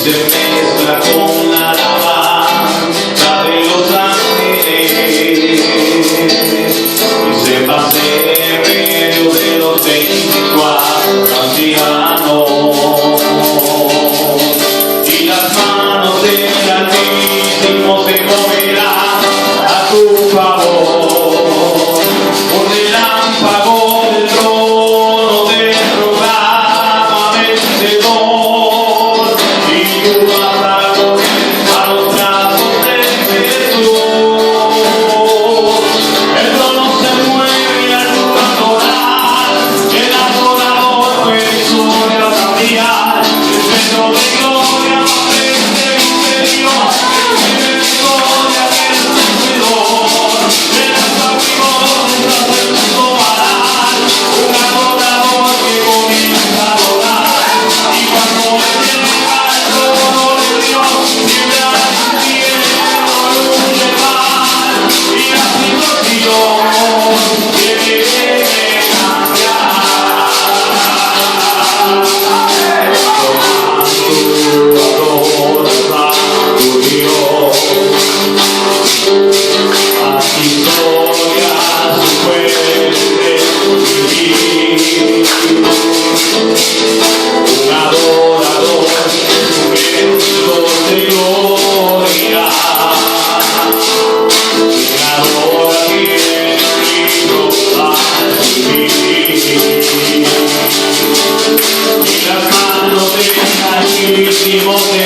se mezcla con la alabanza de los ángeles y se pasea en medio de los 24 ancianos, y las manos del Altísimo se moverán a tu favor. Por relámpago del trono te proclama vencedor, y tu abrazo a los brazos de Jesús. El trono se mueve al adorar, el adorador puede sobre la cambiar, el centro de gloria más grande de Dios, el victoria del vencedor, de las patrimonio del mundo harán, un adorador que comienza a adorar, y cuando le llega el trono de Dios, tiembla el cielo, luz de mar, y la situación tiene que cambiar. Tu Dios, a tu historia se puede vivir. Un adorador, un Jesús de gloria, quien adora tiene Cristo al vivir. Y las manos del Altísimo se